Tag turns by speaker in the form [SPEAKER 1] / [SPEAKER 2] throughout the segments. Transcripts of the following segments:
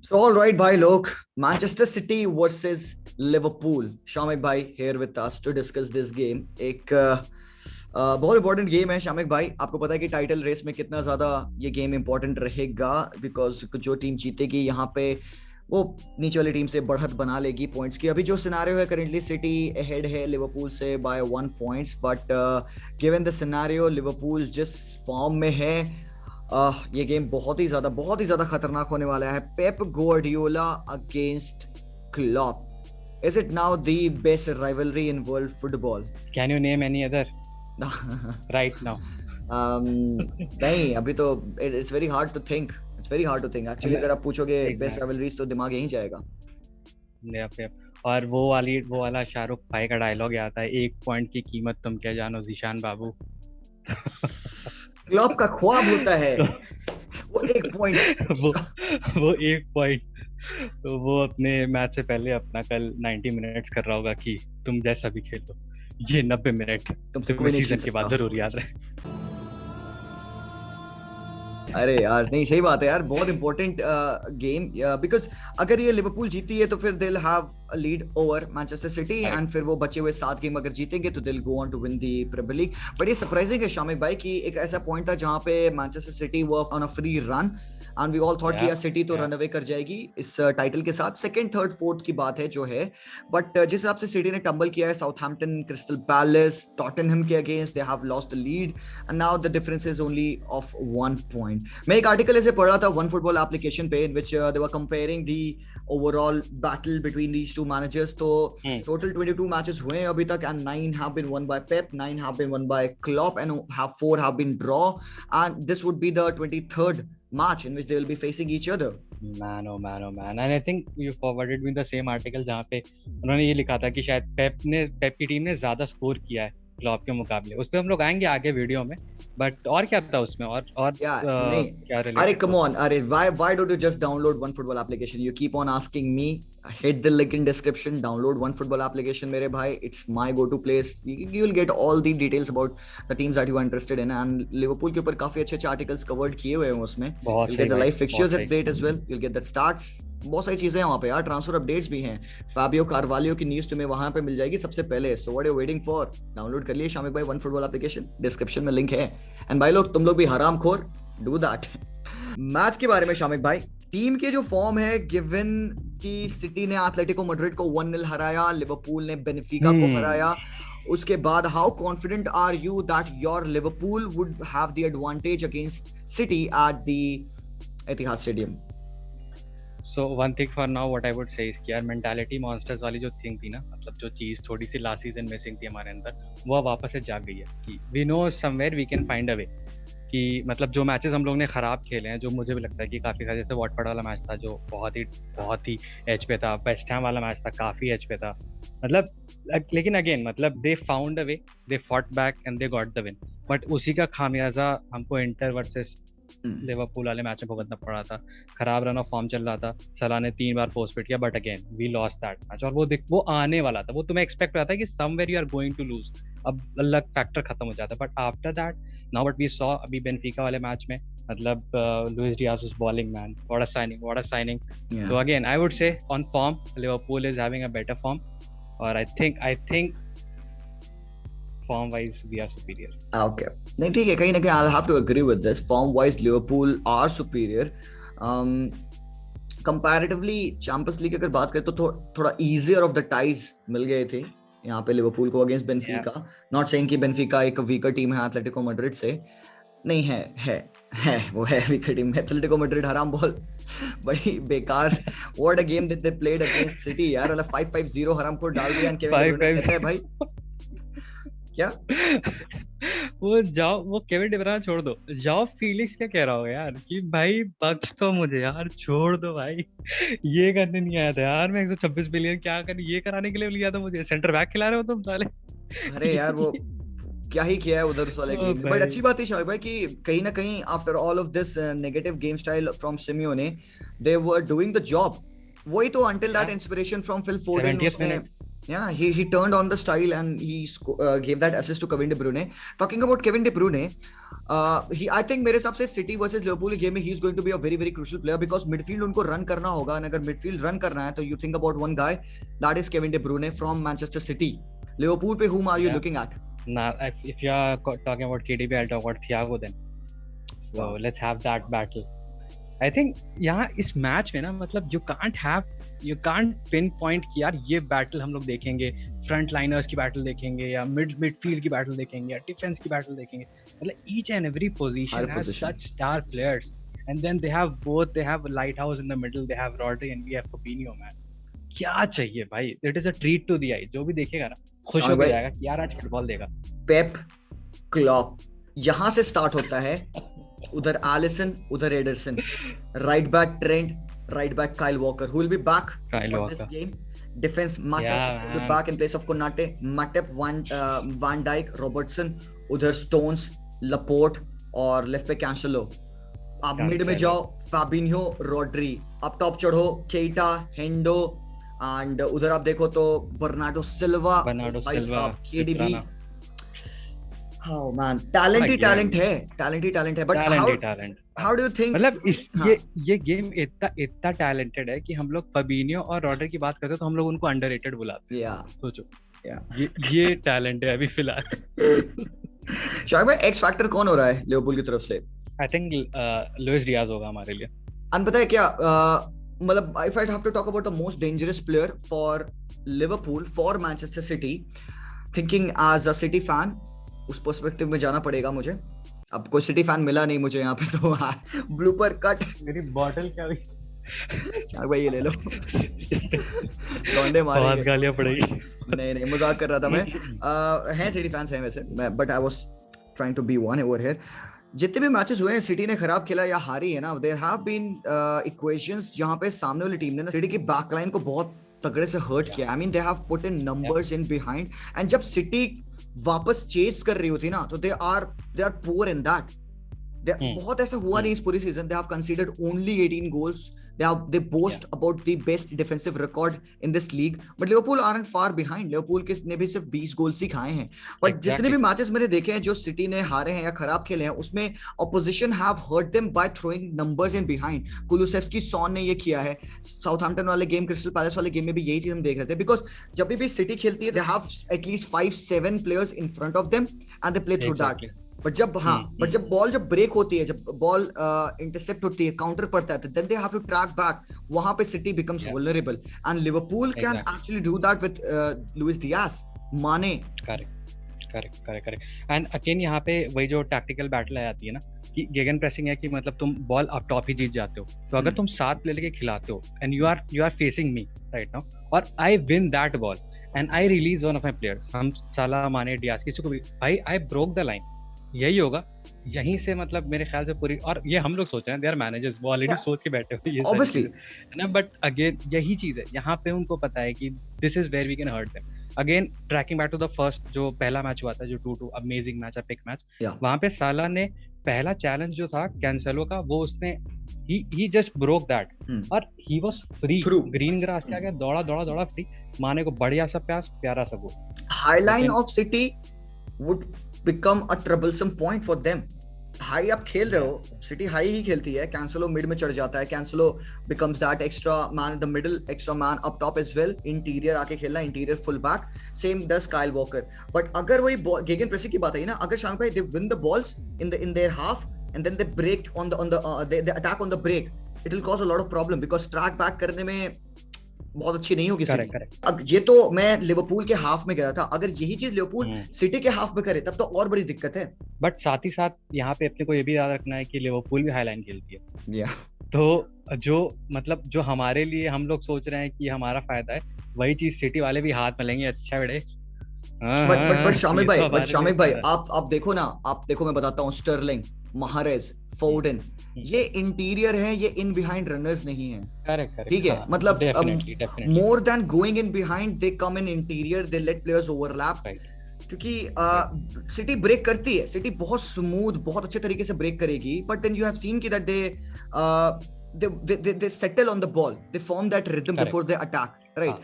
[SPEAKER 1] So all right भाई लोग, Manchester city versus Liverpool. Shamik भाई here with us to discuss this game. एक बहुत इंपॉर्टेंट गेम है शामिक भाई. आपको पता है कि टाइटल रेस में कितना ज्यादा ये गेम इंपॉर्टेंट रहेगा, बिकॉज जो टीम जीतेगी यहाँ पे वो नीचे वाली टीम से बढ़त बना लेगी पॉइंट्स की. अभी जो सिनारियो है, करेंटली सिटी अहेड है लिवरपूल से by 1 points, but given the scenario Liverpool जिस फॉर्म में है, ये गेम बहुत ही ज्यादा खतरनाक होने वाला है. Pep Guardiola against Klopp. Is it now the best rivalry in world football?
[SPEAKER 2] Can you name any other right now?
[SPEAKER 1] नहीं, अभी तो it's very hard to think. It's very hard to think. Actually, अगर आप पूछोगे best rivalries तो दिमाग यहीं जाएगा.
[SPEAKER 2] और वो वाला शाहरुख भाई का डायलॉग आता है, 1 पॉइंट की कीमत तुम क्या जानो जीशान बाबू.
[SPEAKER 1] क्लॉप का ख्वाब होता है वो 1 पॉइंट.
[SPEAKER 2] वो 1 पॉइंट तो वो अपने मैच से पहले अपना कल 90 मिनट्स कर रहा होगा कि तुम जैसा भी खेलो, ये 90 मिनट
[SPEAKER 1] तुमसे कोई नहीं
[SPEAKER 2] सीजन के बाद जरूर याद रहे.
[SPEAKER 1] अरे यार नहीं, सही बात है यार, बहुत इंपॉर्टेंट गेम, बिकॉज अगर ये लिवरपूल जीती है तो फिर they will have a lead over Manchester City, and फिर वो बचे हुए 7 गेम अगर जीतेंगे तो they will go on to win the Premier League. But ये सरप्राइजिंग है शामिक भाई कि एक ऐसा पॉइंट था जहां पे Manchester City were on a free run, and we all thought कि यार सिटी तो रन अवे कर जाएगी इस टाइटल के साथ. सेकंड, थर्ड, फोर्थ की बात है जो है, बट जिस हिसाब से सिटी ने टंबल किया है साउथहैम्पटन, क्रिस्टल पैलेस, टॉटनहम के against, they have lost the lead and now the difference is only of 1 point. मैं एक आर्टिकल ऐसे पढ़ रहा था वन फुटबॉल एप्लीकेशन पे, in which they were comparing the overall battle between these two managers. तो total 22 matches हुए हैं अभी तक, and 9 have been won by Pep, 9 have been won by Klopp, and 4 have been draw, and this would be the 23rd match in which they will be facing each other.
[SPEAKER 2] Man, oh man, oh man. And I think you forwarded me the same article जहाँ पे उन्होंने ये लिखा था कि शायद पेप की team ने ज्यादा स्कोर किया है क्लॉप के मुकाबले. उस पे हम लोग आएंगे आगे वीडियो में, बट और क्या था उसमें, और
[SPEAKER 1] क्या अरे come on, अरे why don't you just download one football application? You keep on asking me. Hit the link in description, download one football application मेरे भाई. It's my go-to place. You will get all the details about the teams that you are interested in, and Liverpool के ऊपर काफी अच्छे articles covered किए हुए हैं उसमें. You'll get the live fixtures update as well. You'll get the stats. बहुत सारी चीजें हैं वहां पे यार, ट्रांसफर अपडेट्स भी हैं. फाबियो कार्वालियो की न्यूज तुम्हें वहां पे मिल जाएगी सबसे पहले. So what are you waiting for? Download कर लिए शामिक भाई वन फुटबॉल एप्लीकेशन, डिस्क्रिप्शन में लिंक है. एंड भाई लोग, तुम लोग भी हरामखोर, डू दैट. मैच के बारे में शामिक भाई, टीम के जो फॉर्म है, गिवन कि सिटी ने एटलेटिको मैड्रिड को 1-0 हराया, लिवरपूल ने बेनिफिका को हराया, उसके बाद how confident are you that your Liverpool would have the advantage against City at the Etihad stadium?
[SPEAKER 2] So one thing for now what I would say is कि यार mentality monsters वाली जो thing थी ना, मतलब जो चीज़ थोड़ी सी लास्ट सीजन मिसिंग थी हमारे अंदर, वो वापस से जाग गई है कि we know somewhere we can find a way. कि मतलब जो मैचेस हम लोग ने ख़राब खेले हैं, जो मुझे भी लगता है कि काफ़ी जैसे वॉटफोर्ड वाला मैच था जो बहुत ही एज पे था, वेस्ट हैम वाला मैच था काफ़ी एज पे था, मतलब लेकिन अगेन मतलब they found a way, they fought back and they got the win. But उसी का खामियाजा हमको इंटर वर्सेस लिवरपूल वाले मैच में भुगतना पड़ा था. खराब रन ऑफ फॉर्म चल रहा था, सलाह ने 3 बार पोस्ट पिट किया, but again we lost that match. और वो आने वाला था, वो तुम्हें एक्सपेक्ट रहा था कि somewhere you are going to lose, अब लक फैक्टर खत्म हो जाता. But after that now what we saw अभी बेनफिका वाले मैच में, मतलब Luis Diaz is balling man, what a signing. So again I would say on form Liverpool is having a better form, और I think form wise we are superior.
[SPEAKER 1] Okay, नहीं ठीक है, कहीं ना कहीं I'll have to agree with this. Form wise Liverpool are superior. Comparatively Champions League अगर बात करें तो थोड़ा easier of the ties मिल गए थे यहाँ पे लिवरपूल को अगेंस्ट बेनफिका. Not saying कि बेनफिका एक वीकर टीम है एटलेटिको मैड्रिड से, नहीं है वो है वीकर टीम. एटलेटिको मैड्रिड हराम बॉल, बड़ी बेकार. What a game that they played against City यार, वाला 5-5-0 हराम को डाल दिया. केविन डी ब्रुयने भाई क्या
[SPEAKER 2] वो जाओ, वो केविन डी ब्रुयने छोड़ दो, जाओ फीलिक्स क्या कह रहा होगा यार कि भाई बख्श तो मुझे यार, छोड़ दो भाई, ये करने नहीं आया था यार मैं 126 बिलियन क्या कर ये कराने के लिए लिया था मुझे, सेंटर बैक खिला रहे हो तुम साले.
[SPEAKER 1] अरे यार वो क्या ही किया है उधर वाले गेम में. बट अच्छी बात है शामिक भाई कि कहीं ना कहीं after all of this negative game style from Simeone, they were doing the job. वही तो until that inspiration from Phil Foden, Yeah, he turned on the style and gave that assist to Kevin De Bruyne. Talking about Kevin De Bruyne, I think मेरे हिसाब से City versus Liverpool game में he is going to be a very very crucial player because midfield उनको run करना होगा, और अगर midfield run करना है तो you think about one guy, that is Kevin De Bruyne from Manchester City. Liverpool पे whom are you looking at?
[SPEAKER 2] Now, if you are talking about KDB, I'll talk about Thiago then. So let's have that battle. I think यहाँ इस match में ना मतलब you can't pinpoint कि यार ये battle हम लोग देखेंगे, फ्रंट लाइनर्स की बैटल देखेंगे या मिडफील्ड की बैटल देखेंगे या डिफेंस की बैटल देखेंगे. मतलब each and every position has such star players, and then they have Lighthouse in the middle, they have Rodri and we have Fabinho, man. क्या चाहिए भाई? It is a treat to the eye. जो भी देखेगा ना खुश हो जाएगा कि यार आज फुटबॉल देगा.
[SPEAKER 1] पेप क्लॉप यहाँ से स्टार्ट होता है, उधर एलिसन, उधर Anderson, right back Trent, right back Kyle Walker, who will be back for this game. Defense Matip will be back in place of Konate. Matip, Van Dijk, Robertson, उधर Stones, Laporte और left पे Cancelo. आप mid में जाओ, Fabinho, Rodri. अब top चढ़ो, केटा, हेंडो, and उधर आप देखो तो Bernardo Silva, KDB. Oh man, talent है, but how do you think?
[SPEAKER 2] मतलब ये गेम इतना टैलेंटेड है कि हम लोग फबीनियो और रॉड्री की बात करते हैं तो हम लोग उनको अंडररेटेड बुलाते हैं. सोचो, ये टैलेंट है अभी फिलहाल.
[SPEAKER 1] शायद भाई एक्स फैक्टर कौन हो रहा है लिवरपूल की तरफ से?
[SPEAKER 2] आई थिंक लुइस डियाज होगा हमारे लिए.
[SPEAKER 1] अन पता है क्या, मतलब if I have to talk about the most dangerous player for Liverpool, for Manchester City, thinking as a City fan, उस पर्सपेक्टिव में जाना पड़ेगा मुझे. अब कोई सिटी फैन मिला नहीं मुझे यहाँ पे, तो ब्लूपर कट. मेरी बॉटल क्या हुई? क्या भाई, ये ले लो. लौंडे मारेंगे, बहुत गालियां पड़ेगी. नहीं मजाक कर रहा था मैं. हैं सिटी फैंस हैं वैसे, but I was trying to be won over here. जितने भी मैचेस हुए हैं सिटी ने खराब खेला या हारी है ना, देयर हैव बीन इक्वेशंस जहां पे सामने वाली टीम ने ना सिटी की बैकलाइन को बहुत तगड़े से हर्ट किया. I mean they have put in numbers in behind, and जब सिटी वापस चेस कर रही होती ना तो they are poor in that. बहुत ऐसा हुआ नहीं इस पूरी season. They have considered only 18 goals. they boast about the best defensive record in this league, but Liverpool aren't far behind. Liverpool के ने भी सिर्फ 20 गोल्स ही खाए हैं. बट जितने भी मैचेस मैंने देखे हैं जो सिटी ने हारे हैं या खराब खेले हैं, उसमें opposition have hurt them by throwing numbers in behind. Kulusevski, Son ने ये किया है. साउथहैम्पटन वाले गेम, क्रिस्टल पैलेस वाले गेम में भी यही चीज हम देख रहे थे. बिकॉज जब भी सिटी खेलती है they have at least 5-7 players in front of them and they play through that. But जब बॉल ब्रेक होती है, जब बॉल इंटरसेप्ट होती है, काउंटर पड़ता है, then they have to track back. वहां पे city becomes vulnerable, and Liverpool can actually do that with Luis Diaz, Mane.
[SPEAKER 2] Correct. And again यहाँ पे वही जो टैक्टिकल बैटल आ जाती है ना कि गेगन प्रेसिंग है कि मतलब तुम बॉल अप टॉप ही जीत जाते हो. तो अगर तुम 7 प्लेयर लेके खिलाते हो and you are facing me right now, और I win that ball and I release one of my players, हम साला, माने, डियाज, किसी को भी, आई ब्रोक द लाइन. यही होगा यहीं से, मतलब मेरे ख्याल से पूरी, और ये हम लोग सोच रहे हैं, दे आर मैनेजर्स, वो ऑलरेडी सोच के बैठे हुए ये ऑब्वियसली है ना. बट अगेन यही चीज है, यहाँ पे उनको पता है कि this is where we can hurt them. Again tracking back to the first जो पहला मैच हुआ था, जो 2-2 अमेजिंग मैच, पिक मैच, वहां पे साला ने पहला चैलेंज जो था कैंसेलो का, वो उसने he just broke that, और he was free, green grass के आगे दौड़ा फ्री. माने को बढ़िया सा प्यारा सा goal.
[SPEAKER 1] High line of City would become a troublesome point for them. High आप खेल रहे हो, सिटी हाई ही खेलती है. कैंसेलो मिड में चढ़ जाता है, Cancelo becomes that extra man in the middle, extra man up top as well. Interior आके खेलना, interior full back, same does Kyle Walker. But अगर वही गेगन प्रेसिंग की बात आई ना, अगर शाम भाई they win the balls in their half and then they break they attack on the break, it will cause a lot of problem because track back करने में बहुत अच्छी नहीं होगी सिटी. अब ये तो मैं लिवरपूल के हाफ में गया था, अगर यही चीज लिवरपूल सिटी के हाफ में करे तब तो और बड़ी दिक्कत है.
[SPEAKER 2] बट साथ ही साथ यहाँ पे अपने को ये भी याद रखना है कि लिवरपूल भी हाईलाइन खेलती है. तो जो हमारे लिए हम लोग सोच रहे हैं कि हमारा फायदा है, वही चीज सिटी वाले भी हाथ में लेंगे. अच्छा बेटे.
[SPEAKER 1] बट शामिक भाई आप देखो ना, आप देखो, मैं बताता हूँ, स्टर्लिंग, महारेज, फोर्डन, ये इंटीरियर है, ये इन बिहाइंड रनर्स नहीं है. करेक्ट. ठीक है, मतलब more than going in behind, they come in interior, they let players overlap. क्योंकि सिटी ब्रेक करती है, सिटी बहुत स्मूथ, बहुत अच्छे तरीके से ब्रेक करेगी, but then you have seen कि that they settle on the ball, they form that rhythm before they attack, right?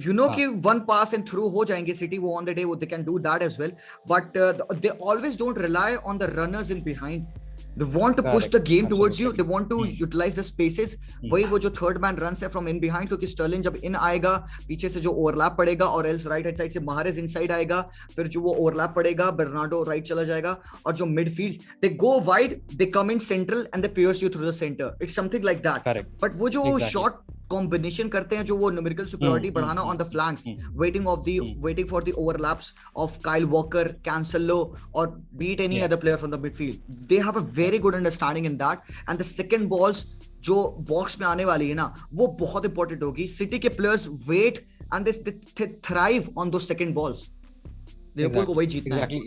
[SPEAKER 1] you know कि one pass and through हो जाएंगे City, वो on the day they can do that as well, but they always don't rely on the runners in behind. They want to push the game towards you. They want to utilize the spaces. वही वो जो third man runs है from in behind, क्योंकि Stirling जब इन आएगा पीछे से जो ओवरलैप पड़ेगा, और एल्स राइट हैंड साइड से महारेज इनसाइड आएगा, फिर जो वो ओवरलैप पड़ेगा बर्नार्डो राइट चला जाएगा, और जो midfield they go wide, they come in central and they pierce you through the centre. It's something like that. But वो जो शॉट कॉम्बिनेशन करते हैं, जो वो न्यूमेरिकल सुपीरियरिटी बढ़ाना on the flanks, waiting for the overlaps of Kyle Walker, Cancelo और beat any other player from the midfield. They have a very good understanding in that. And the second balls जो box में आने वाली है ना, वो बहुत important होगी. सिटी के players wait and they thrive on दो सेकंड बॉल्स. लिवरपूल को वही जीतना है.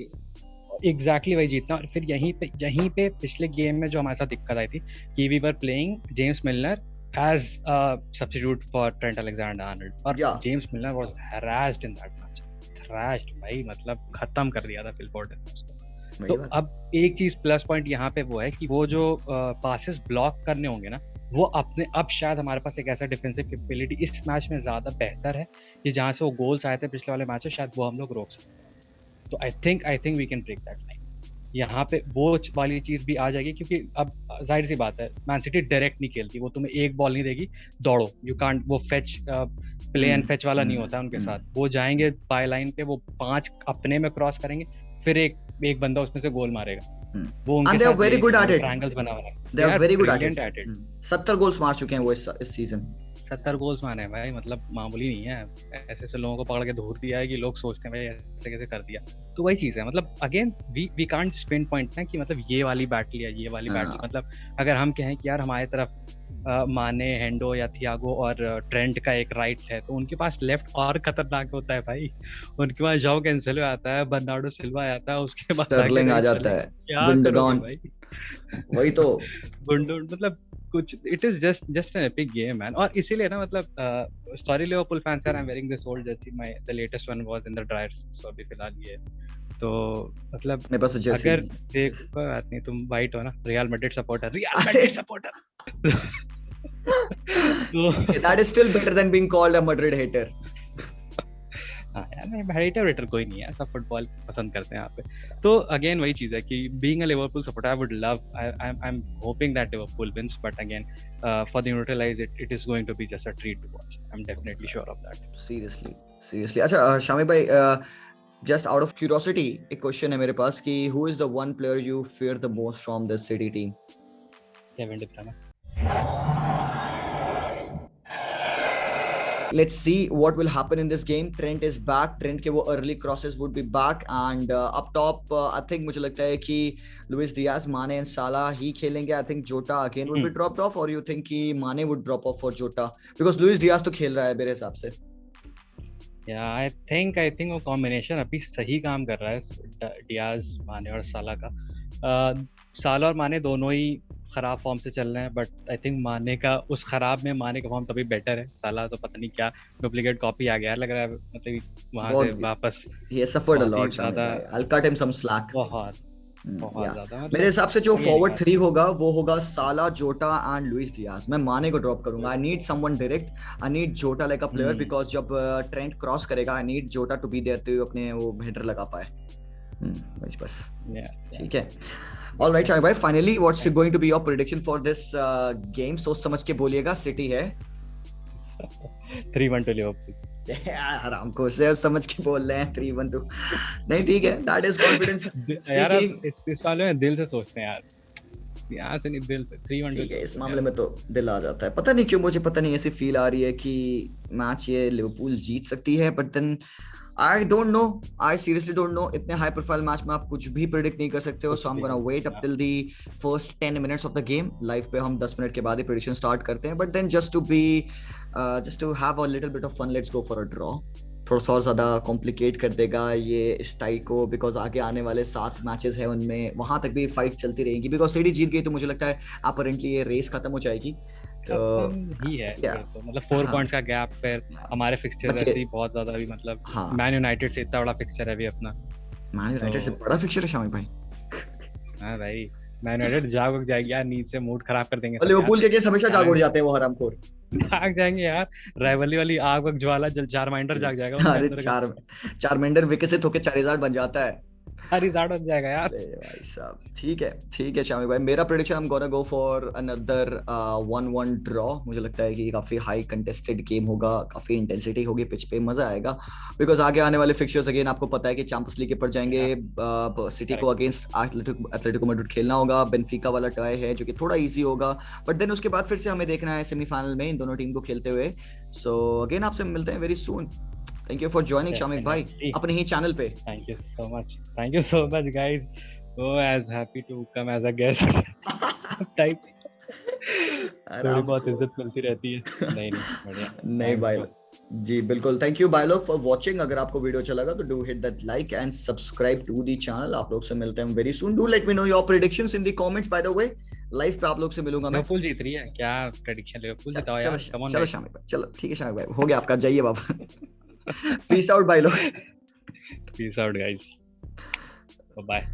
[SPEAKER 2] एग्जैक्टली वही जीतना. और फिर यहीं पे पिछले गेम में जो हमारे साथ दिक्कत आई थी कि we were playing James Milner as a substitute for Trent Alexander-Arnold, और James Milner was harassed in that match. Thrashed भाई, मतलब खत्म कर दिया था फिल फोर्डन ने उसको. तो अब एक चीज प्लस पॉइंट यहाँ पे वो है कि वो जो पासेस ब्लॉक करने होंगे ना, वो अपने अब शायद हमारे पास एक ऐसा डिफेंसिव कैपेबिलिटी इस मैच में ज्यादा बेहतर है कि जहाँ से वो गोल्स आए थे पिछले वाले मैच में, शायद वो हम लोग रोक सकते. तो I think we can break that line. यहाँ पे वो वाली चीज भी आ जाएगी, क्योंकि अब जाहिर सी बात है मैन सिटी डायरेक्ट नहीं खेलती. वो तुम्हें एक बॉल नहीं देगी दौड़ो, यू कांट, वो फेच प्ले एंड फेच वाला नहीं होता उनके साथ. वो जाएंगे बाय लाइन पे, वो 5 अपने में क्रॉस करेंगे, फिर एक बंदा उसमें से गोल मारेगा. वो उनके साथ very good at it. Triangles बना हुआ है. They are very good at it. 70 goals मार चुके हैं वो इस सीजन. 70 गोल्स मारे हैं भाई, मतलब मामूली नहीं है. ऐसे लोगों को पकड़ के धूर दिया है कि लोग सोचते हैं भाई ऐसे कैसे कर दिया. तो वही चीज है, मतलब again we can't spin point ना कि मतलब ये वाली बैटल या ये वाली बैटल. मतलब अगर हम कहें कि यार हमारी तरफ माने, हेंडो या थियागो और ट्रेंट का एक राइट है, तो उनके पास लेफ्ट और खतरनाक होता है भाई. उनके पास जाओ कैंसेलो आता है, बर्नार्डो सिल्वा आता है, उसके बाद स्टर्लिंग आ जाता है, गुंडोगान भाई. वही तो गुंडोगान, मतलब कुछ, it is just an epic game man. और इसीलिए ना, मतलब sorry Liverpool fans, I am wearing this old jersey, my the latest one was in the dryer, so अभी फिलहाल ये. तो मतलब अगर देखो, बात नहीं, तुम वाइट हो ना, real Madrid supporter,
[SPEAKER 1] that is still better than being called a Madrid hater.
[SPEAKER 2] Hater कोई नहीं है, सब फुटबॉल पसंद करते हैं यहाँ पे. तो अगेन वही चीज है कि being a Liverpool supporter, I would love, I am hoping that Liverpool wins, but again for the neutralize it is going to be just a treat to watch. I am definitely sure of that. Seriously. अच्छा शामी भाई, just out of curiosity, एक question है मेरे पास कि who is the one player you fear the most from this City team? Kevin De Bruyne.
[SPEAKER 1] Let's see what will happen in this game. Trent is back. Trent के वो early crosses would be back, and up top I think मुझे लगता है कि Luis Diaz, Mane and Salah ही खेलेंगे. I think Jota again would be dropped off, or you think कि Mane would drop off for Jota, because Luis Diaz तो खेल रहा है मेरे हिसाब से.
[SPEAKER 2] आई थिंक वो कॉम्बिनेशन अभी सही काम कर रहा है, डियाज, माने और साला का. साला और माने दोनों ही खराब फॉर्म से चल रहे हैं, बट आई थिंक माने का उस खराब में माने का फॉर्म तभी बेटर है. साला तो पता नहीं क्या डुप्लीकेट कॉपी आ गया लग रहा है, मतलब वहां से वापस. he has suffered a lot. I'll cut him some slack. बहुत ज्यादा.
[SPEAKER 1] मेरे हिसाब से जो फॉरवर्ड 3 होगा वो होगा साला, जोटा एंड लुइस डियाज. मैं माने को ड्रॉप करूंगा. I need someone direct. I need जोटा लाइक अ प्लेयर, बिकॉज़ जब ट्रेंट क्रॉस करेगा, आई नीड जोटा टू बी देयर तो अपने वो हेडर लगा पाए. बस ठीक है. All right, Shai bhai, finally what's going to be your prediction for this game? सोच समझ के बोलिएगा. सिटी है
[SPEAKER 2] 3-1 to Liverpool.
[SPEAKER 1] आराम को से समझ के बोल रहे हैं 3-1 to. नहीं ठीक है, that is confidence.
[SPEAKER 2] यार इस वाले में दिल से सोचते हैं यार, यहाँ से नहीं, दिल से 3-1
[SPEAKER 1] ठीक है. इस मामले में तो दिल आ जाता है. पता नहीं क्यों मुझे पता नहीं ऐसी फील आ रही है कि मैच ये लिवरपूल जीत सकती है, but then I don't know. I seriously don't know. इतने high profile match में आप कुछ भी predict नहीं कर सकते हो. So I'm gonna wait up till the first 10 minutes of the game. Live पे हम 10 मिनट के बाद ही prediction start करते हैं. But then just to have a little bit of fun, let's go for a draw. थोड़ा सा और ज्यादा कॉम्प्लिकेट कर देगा ये इस टाई को, बिकॉज आगे आने वाले 7 मैचेस है, उनमें वहां तक भी फाइट चलती रहेगी. बिकॉज सिटी जीत गई तो मुझे लगता है अपरेंटली ये रेस खत्म हो जाएगी.
[SPEAKER 2] ही है तो मतलब 4 पॉइंट्स का गैप. फिर हमारे फिक्सचर वैसे ही बहुत ज्यादा भी, मतलब मैन यूनाइटेड से इतना बड़ा फिक्सचर है अभी अपना.
[SPEAKER 1] मैन यूनाइटेड से बड़ा फिक्सचर है शामी भाई.
[SPEAKER 2] हां भाई, मैन यूनाइटेड जाग जाएगी यार, नींद से मूड खराब कर देंगे.
[SPEAKER 1] लिवरपूल के अगेंस्ट हमेशा जाग उड़ जाते हैं वो हरामखोर.
[SPEAKER 2] जाग जाएंगे यार, राइवलरी वाली आग वग ज्वाला जल चारमाइंडर जाग जाएगा उनके
[SPEAKER 1] अरे
[SPEAKER 2] अंदर का।
[SPEAKER 1] चारमेंडर विकसित होकर चारिज़ार्ड बन जाता है।
[SPEAKER 2] हरिजाट बन जाएगा यार।
[SPEAKER 1] अरे भाई साहब, ठीक है शामिक भाई, मेरा prediction I am gonna go for another 1-1 draw. मुझे लगता है कि काफी हाई कंटेस्टेड गेम होगा, काफी इंटेंसिटी होगी पिच पे, मजा आएगा। बिकॉज आगे आने वाले फिक्चर्स अगेन आपको पता है कि चैंपियंस लीग के पड़ जाएंगे। सिटी को अगेंस्ट एथलेटिको मैड्रिड खेलना होगा, बेनफिका वाला टाई है जो कि थोड़ा इजी होगा, बट देन उसके बाद फिर से हमें देखना है सेमीफाइनल में इन दोनों टीम को खेलते हुए। सो अगेन आपसे मिलते हैं very soon. Thank you for joining Shamik भाई
[SPEAKER 2] Definitely.
[SPEAKER 1] अपने ही चैनल पे।
[SPEAKER 2] Thank you so much. Thank you so much, guys. So as happy to come as a guest type. थोड़ी बहुत इज्जत मिलती रहती है। नहीं बढ़िया।
[SPEAKER 1] नहीं भाई जी बिल्कुल, थैंक यू भाई लोग फॉर वॉचिंग। अगर आपको वीडियो अच्छा लगा तो do hit that like and subscribe to the channel. आप लोग से मिलते हैं very soon. Do let me know your predictions in the comments. By the way live पे आप लोग से मिलूंगा मैं।
[SPEAKER 2] लिवरपूल जीत रही है क्या? प्रेडिक्शन लिवरपूल जिताओ यार, कम ऑन।
[SPEAKER 1] चलो शामिक भाई, चलो ठीक है शामिक भाई, हो गया आपका, जाइए बाबा। पीस आउट भाई लोग।
[SPEAKER 2] Peace out guys, bye.